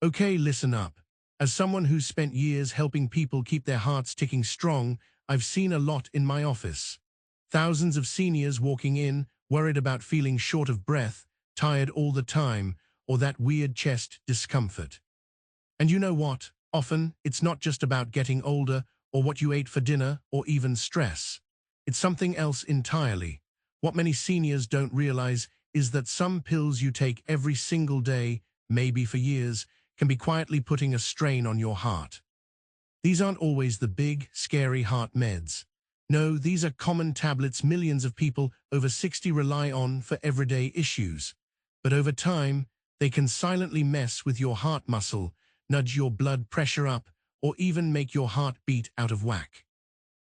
Okay, listen up. As someone who's spent years helping people keep their hearts ticking strong, I've seen a lot in my office. Thousands of seniors walking in, worried about feeling short of breath, tired all the time, or that weird chest discomfort. And you know what? Often, it's not just about getting older or what you ate for dinner or even stress. It's something else entirely. What many seniors don't realize is that some pills you take every single day, maybe for years, can be quietly putting a strain on your heart. These aren't always the big, scary heart meds. No, these are common tablets millions of people over 60 rely on for everyday issues. But over time, they can silently mess with your heart muscle, nudge your blood pressure up, or even make your heart beat out of whack.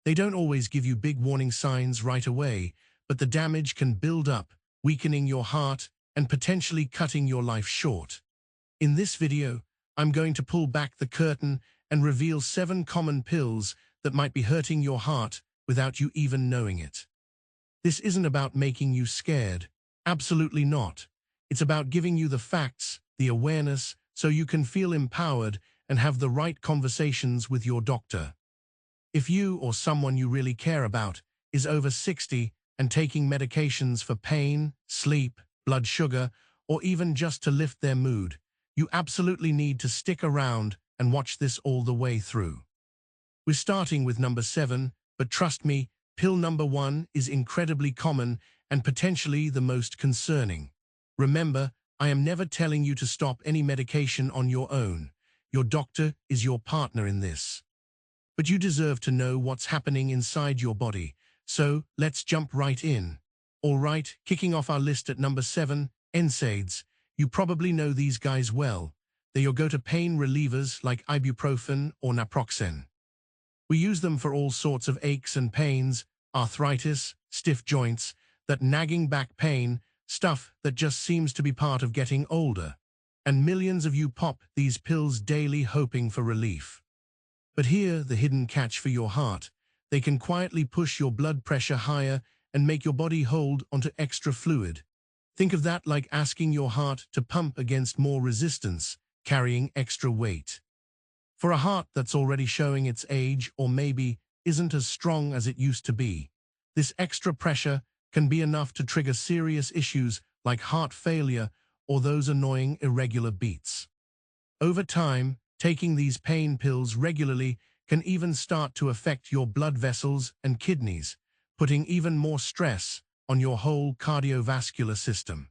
They don't always give you big warning signs right away, but the damage can build up, weakening your heart and potentially cutting your life short. In this video, I'm going to pull back the curtain and reveal 7 common pills that might be hurting your heart without you even knowing it. This isn't about making you scared. Absolutely not. It's about giving you the facts, the awareness, so you can feel empowered and have the right conversations with your doctor. If you or someone you really care about is over 60 and taking medications for pain, sleep, blood sugar, or even just to lift their mood, you absolutely need to stick around and watch this all the way through. We're starting with number 7, but trust me, pill number 1 is incredibly common and potentially the most concerning. Remember, I am never telling you to stop any medication on your own. Your doctor is your partner in this. But you deserve to know what's happening inside your body, so let's jump right in. All right, kicking off our list at number 7, NSAIDs. You probably know these guys well. They're your go-to pain relievers like ibuprofen or naproxen. We use them for all sorts of aches and pains, arthritis, stiff joints, that nagging back pain, stuff that just seems to be part of getting older. And millions of you pop these pills daily hoping for relief. But here, the hidden catch for your heart. They can quietly push your blood pressure higher and make your body hold onto extra fluid. Think of that like asking your heart to pump against more resistance, carrying extra weight. For a heart that's already showing its age or maybe isn't as strong as it used to be, this extra pressure can be enough to trigger serious issues like heart failure or those annoying irregular beats. Over time, taking these pain pills regularly can even start to affect your blood vessels and kidneys, putting even more stress on your whole cardiovascular system.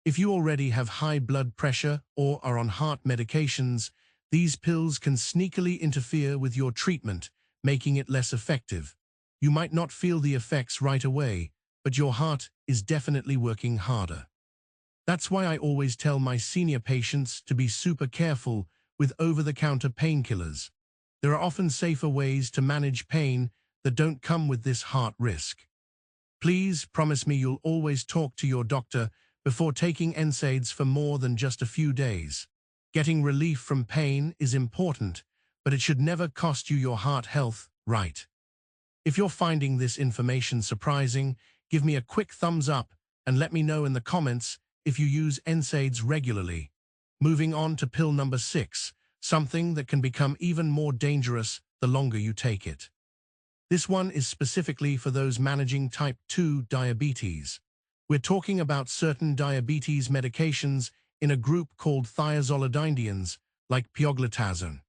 If you already have high blood pressure or are on heart medications, these pills can sneakily interfere with your treatment, making it less effective. You might not feel the effects right away, but your heart is definitely working harder. That's why I always tell my senior patients to be super careful with over-the-counter painkillers. There are often safer ways to manage pain that don't come with this heart risk. Please promise me you'll always talk to your doctor before taking NSAIDs for more than just a few days. Getting relief from pain is important, but it should never cost you your heart health, right? If you're finding this information surprising, give me a quick thumbs up and let me know in the comments if you use NSAIDs regularly. Moving on to pill number 6, something that can become even more dangerous the longer you take it. This one is specifically for those managing type 2 diabetes. We're talking about certain diabetes medications in a group called thiazolidinedians, like pioglitazone.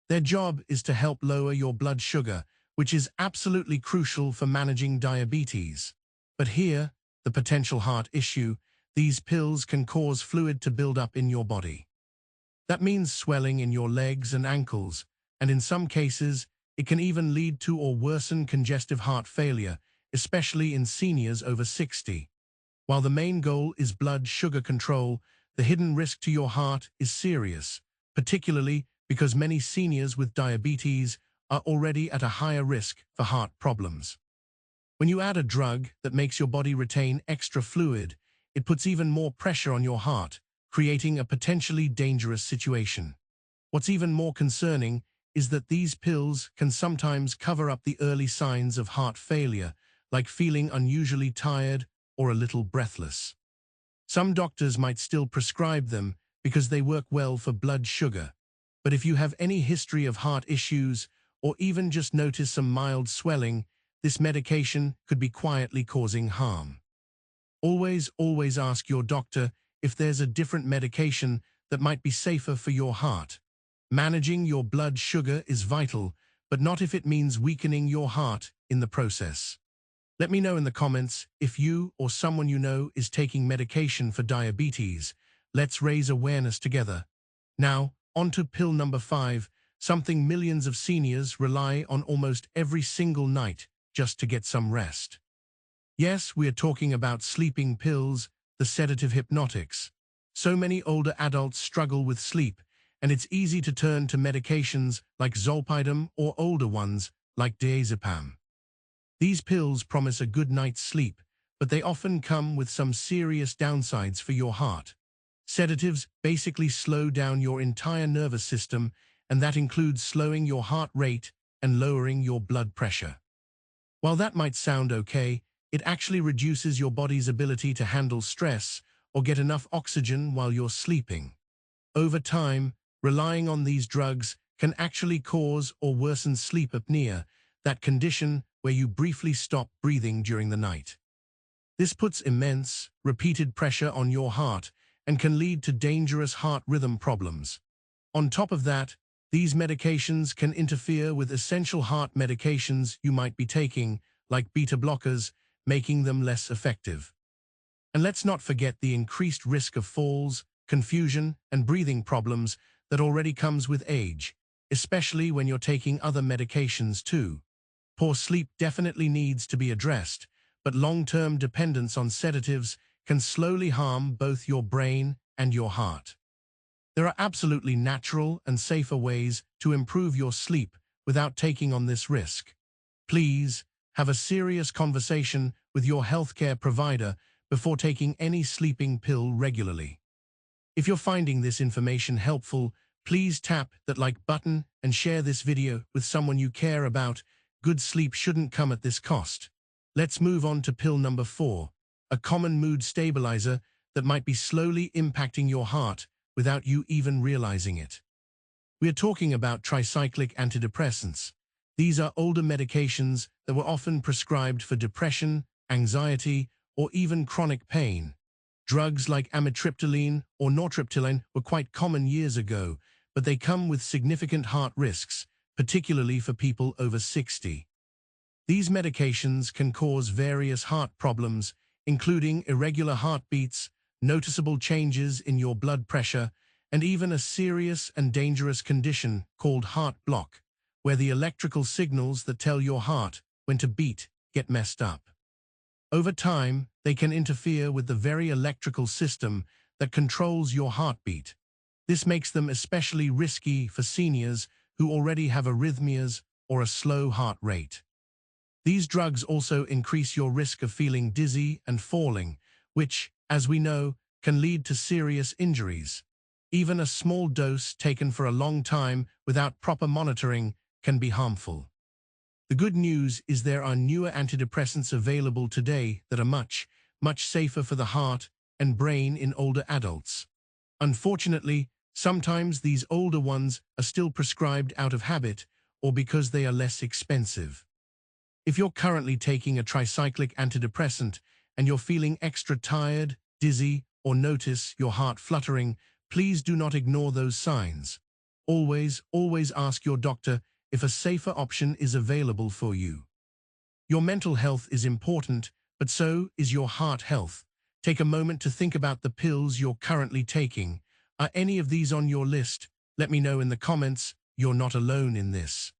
Their job is to help lower your blood sugar, which is absolutely crucial for managing diabetes. But here, the potential heart issue, these pills can cause fluid to build up in your body. That means swelling in your legs and ankles, and in some cases, it can even lead to or worsen congestive heart failure, especially in seniors over 60. While the main goal is blood sugar control, the hidden risk to your heart is serious, particularly because many seniors with diabetes are already at a higher risk for heart problems. When you add a drug that makes your body retain extra fluid, it puts even more pressure on your heart, creating a potentially dangerous situation. What's even more concerning is that these pills can sometimes cover up the early signs of heart failure, like feeling unusually tired or a little breathless. Some doctors might still prescribe them because they work well for blood sugar. But if you have any history of heart issues or even just notice some mild swelling, this medication could be quietly causing harm. Always ask your doctor if there's a different medication that might be safer for your heart. Managing your blood sugar is vital, but not if it means weakening your heart in the process. Let me know in the comments if you or someone you know is taking medication for diabetes. Let's raise awareness together. Now, on to pill number 5, something millions of seniors rely on almost every single night just to get some rest. Yes, we are talking about sleeping pills, the sedative hypnotics. So many older adults struggle with sleep, and it's easy to turn to medications like Zolpidem or older ones like diazepam. These pills promise a good night's sleep, but they often come with some serious downsides for your heart. Sedatives basically slow down your entire nervous system, and that includes slowing your heart rate and lowering your blood pressure. While that might sound okay, it actually reduces your body's ability to handle stress or get enough oxygen while you're sleeping. Over time, relying on these drugs can actually cause or worsen sleep apnea, that condition where you briefly stop breathing during the night. This puts immense, repeated pressure on your heart and can lead to dangerous heart rhythm problems. On top of that, these medications can interfere with essential heart medications you might be taking, like beta blockers, making them less effective. And let's not forget the increased risk of falls, confusion, and breathing problems that already comes with age, especially when you're taking other medications too. Poor sleep definitely needs to be addressed, but long-term dependence on sedatives can slowly harm both your brain and your heart. There are absolutely natural and safer ways to improve your sleep without taking on this risk. Please, have a serious conversation with your healthcare provider before taking any sleeping pill regularly. If you're finding this information helpful, please tap that like button and share this video with someone you care about. Good sleep shouldn't come at this cost. Let's move on to pill number 4, a common mood stabilizer that might be slowly impacting your heart without you even realizing it. We are talking about tricyclic antidepressants. These are older medications that were often prescribed for depression, anxiety, or even chronic pain. Drugs like amitriptyline or nortriptyline were quite common years ago, but they come with significant heart risks, particularly for people over 60. These medications can cause various heart problems, including irregular heartbeats, noticeable changes in your blood pressure, and even a serious and dangerous condition called heart block, where the electrical signals that tell your heart when to beat get messed up. Over time, they can interfere with the very electrical system that controls your heartbeat. This makes them especially risky for seniors who already have arrhythmias or a slow heart rate. These drugs also increase your risk of feeling dizzy and falling, which, as we know, can lead to serious injuries. Even a small dose taken for a long time without proper monitoring can be harmful. The good news is there are newer antidepressants available today that are much safer for the heart and brain in older adults. Unfortunately, sometimes these older ones are still prescribed out of habit or because they are less expensive. If you're currently taking a tricyclic antidepressant and you're feeling extra tired, dizzy, or notice your heart fluttering, please do not ignore those signs. Always ask your doctor if a safer option is available for you. Your mental health is important, but so is your heart health. Take a moment to think about the pills you're currently taking. Are any of these on your list? Let me know in the comments. You're not alone in this.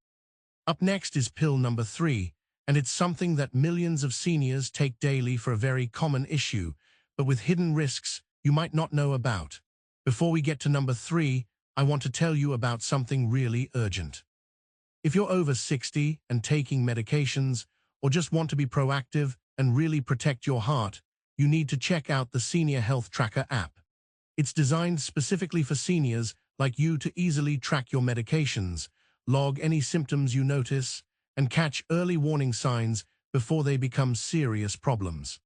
Up next is pill number 3, and it's something that millions of seniors take daily for a very common issue, but with hidden risks you might not know about. Before we get to number 3, I want to tell you about something really urgent. If you're over 60 and taking medications, or just want to be proactive and really protect your heart, you need to check out the Senior Health Tracker app. It's designed specifically for seniors like you to easily track your medications, log any symptoms you notice, and catch early warning signs before they become serious problems.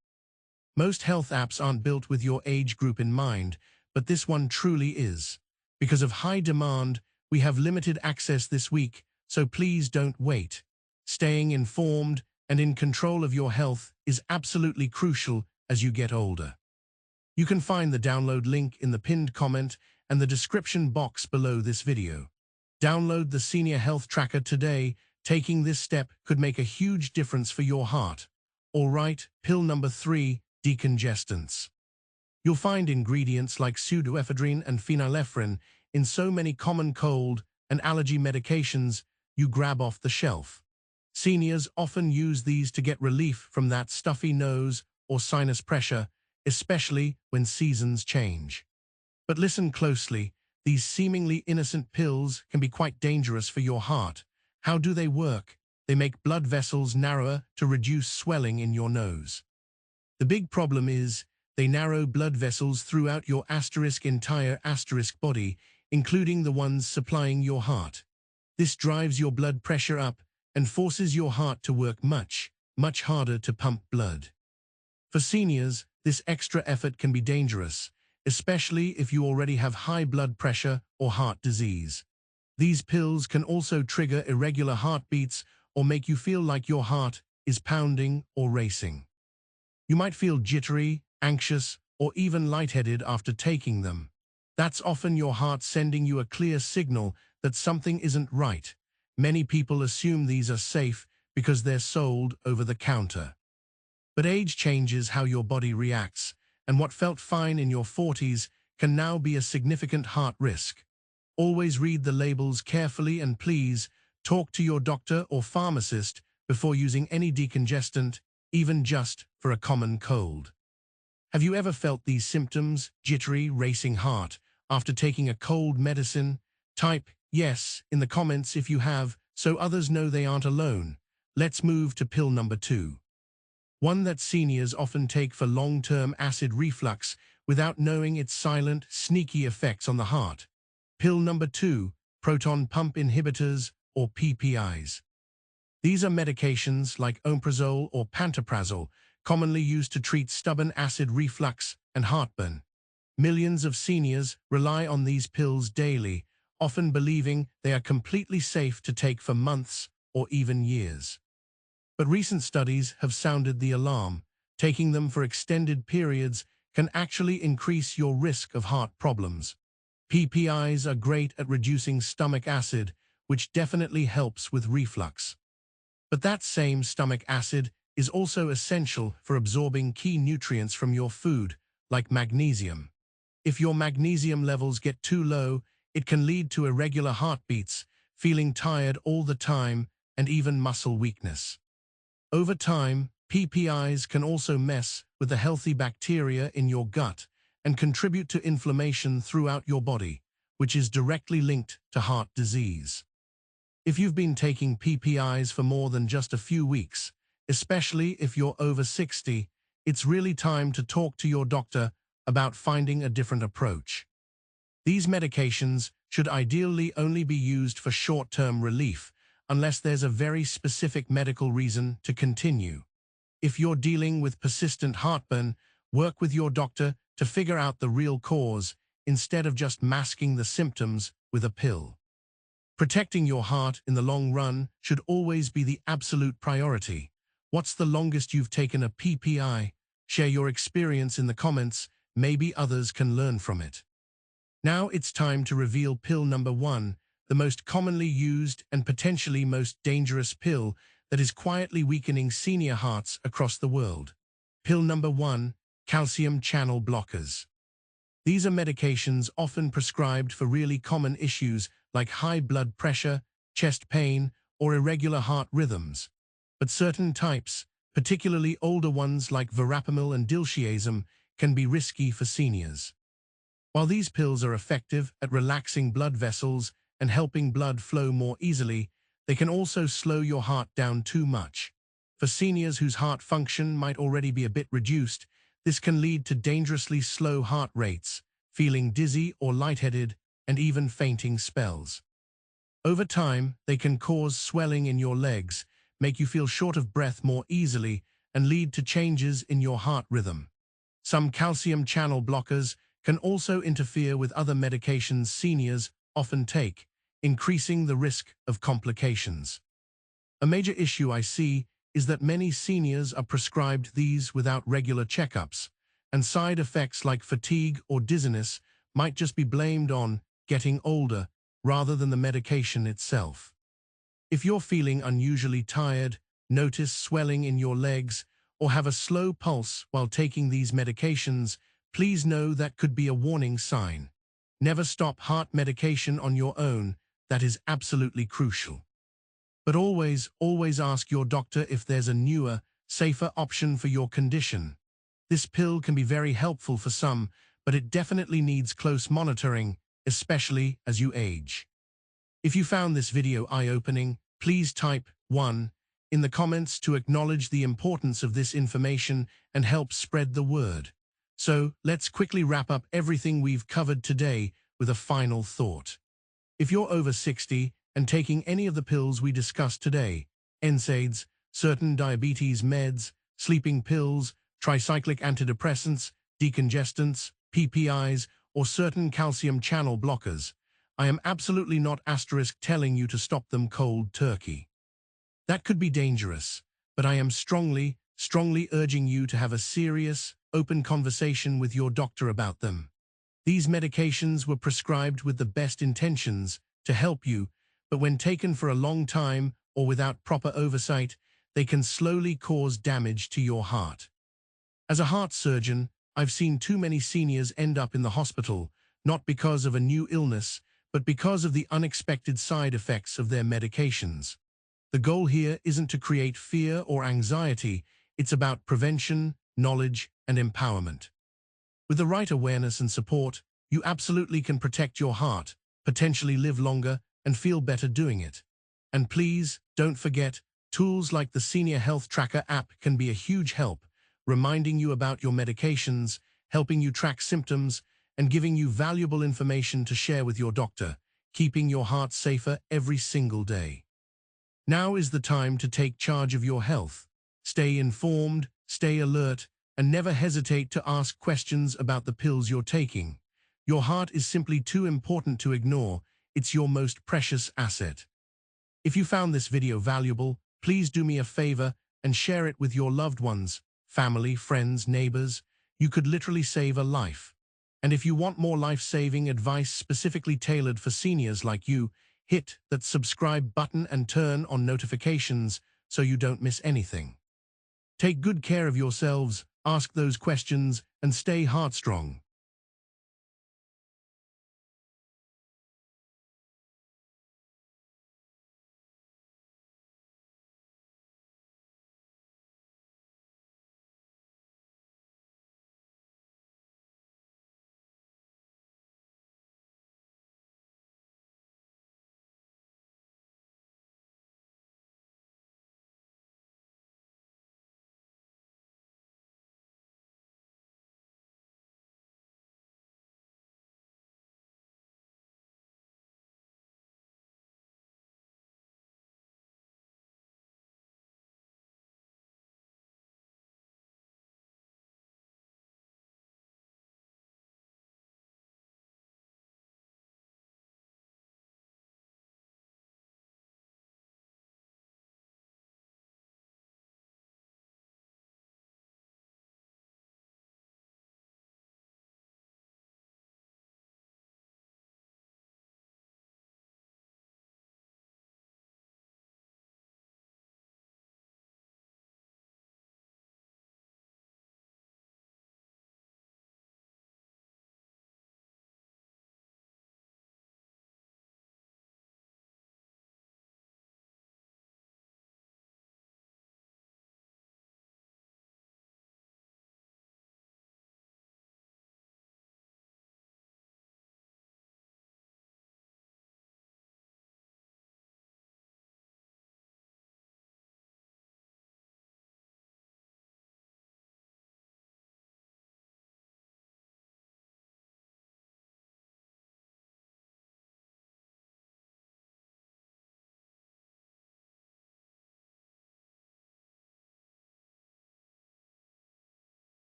Most health apps aren't built with your age group in mind, but this one truly is. Because of high demand, we have limited access this week, so please don't wait. Staying informed and in control of your health is absolutely crucial as you get older. You can find the download link in the pinned comment and the description box below this video. Download the Senior Health Tracker today. Taking this step could make a huge difference for your heart. All right, pill number 3, decongestants. You'll find ingredients like pseudoephedrine and phenylephrine in so many common cold and allergy medications you grab off the shelf. Seniors often use these to get relief from that stuffy nose or sinus pressure, especially when seasons change. But listen closely, these seemingly innocent pills can be quite dangerous for your heart. How do they work? They make blood vessels narrower to reduce swelling in your nose. The big problem is they narrow blood vessels throughout your entire body, including the ones supplying your heart. This drives your blood pressure up and forces your heart to work much harder to pump blood. For seniors, this extra effort can be dangerous, especially if you already have high blood pressure or heart disease. These pills can also trigger irregular heartbeats or make you feel like your heart is pounding or racing. You might feel jittery, anxious, or even lightheaded after taking them. That's often your heart sending you a clear signal that something isn't right. Many people assume these are safe because they're sold over the counter. But age changes how your body reacts, and what felt fine in your 40s can now be a significant heart risk. Always read the labels carefully and please talk to your doctor or pharmacist before using any decongestant, even just for a common cold. Have you ever felt these symptoms, jittery, racing heart, after taking a cold medicine? Type yes in the comments if you have, so others know they aren't alone. Let's move to pill number 2. One that seniors often take for long-term acid reflux without knowing its silent, sneaky effects on the heart. Pill number 2, proton pump inhibitors or PPIs. These are medications like omeprazole or pantoprazole, commonly used to treat stubborn acid reflux and heartburn. Millions of seniors rely on these pills daily, often believing they are completely safe to take for months or even years. But recent studies have sounded the alarm. Taking them for extended periods can actually increase your risk of heart problems. PPIs are great at reducing stomach acid, which definitely helps with reflux. But that same stomach acid is also essential for absorbing key nutrients from your food, like magnesium. If your magnesium levels get too low, it can lead to irregular heartbeats, feeling tired all the time, and even muscle weakness. Over time, PPIs can also mess with the healthy bacteria in your gut and contribute to inflammation throughout your body, which is directly linked to heart disease. If you've been taking PPIs for more than just a few weeks, especially if you're over 60, it's really time to talk to your doctor about finding a different approach. These medications should ideally only be used for short-term relief, unless there's a very specific medical reason to continue. If you're dealing with persistent heartburn, work with your doctor to figure out the real cause instead of just masking the symptoms with a pill. Protecting your heart in the long run should always be the absolute priority. What's the longest you've taken a PPI? Share your experience in the comments. Maybe others can learn from it. Now it's time to reveal pill number 1, the most commonly used and potentially most dangerous pill that is quietly weakening senior hearts across the world. Pill number 1, calcium channel blockers. These are medications often prescribed for really common issues like high blood pressure, chest pain, or irregular heart rhythms. But certain types, particularly older ones like verapamil and diltiazem, can be risky for seniors. While these pills are effective at relaxing blood vessels and helping blood flow more easily, they can also slow your heart down too much. For seniors whose heart function might already be a bit reduced, this can lead to dangerously slow heart rates, feeling dizzy or lightheaded, and even fainting spells. Over time, they can cause swelling in your legs, make you feel short of breath more easily, and lead to changes in your heart rhythm. Some calcium channel blockers can also interfere with other medications seniors often take, increasing the risk of complications. A major issue I see is that many seniors are prescribed these without regular checkups, and side effects like fatigue or dizziness might just be blamed on getting older rather than the medication itself. If you're feeling unusually tired, notice swelling in your legs, or have a slow pulse while taking these medications, please know that could be a warning sign. Never stop heart medication on your own. That is absolutely crucial. But always ask your doctor if there's a newer, safer option for your condition. This pill can be very helpful for some, but it definitely needs close monitoring, especially as you age. If you found this video eye-opening, please type 1 in the comments to acknowledge the importance of this information and help spread the word. So, let's quickly wrap up everything we've covered today with a final thought. If you're over 60 and taking any of the pills we discussed today, NSAIDs, certain diabetes meds, sleeping pills, tricyclic antidepressants, decongestants, PPIs, or certain calcium channel blockers, I am absolutely not telling you to stop them cold turkey. That could be dangerous, but I am strongly urging you to have a serious, open conversation with your doctor about them. These medications were prescribed with the best intentions to help you, but when taken for a long time or without proper oversight, they can slowly cause damage to your heart. As a heart surgeon, I've seen too many seniors end up in the hospital, not because of a new illness, but because of the unexpected side effects of their medications. The goal here isn't to create fear or anxiety, it's about prevention, knowledge, and empowerment. With the right awareness and support, you absolutely can protect your heart, potentially live longer, and feel better doing it. And please, don't forget, tools like the Senior Health Tracker app can be a huge help, reminding you about your medications, helping you track symptoms, and giving you valuable information to share with your doctor, keeping your heart safer every single day. Now is the time to take charge of your health. Stay informed, stay alert, and never hesitate to ask questions about the pills you're taking. Your heart is simply too important to ignore. It's your most precious asset. If you found this video valuable, please do me a favor and share it with your loved ones, family, friends, neighbors. You could literally save a life. And if you want more life-saving advice specifically tailored for seniors like you, hit that subscribe button and turn on notifications so you don't miss anything. Take good care of yourselves, ask those questions, and stay heartstrong.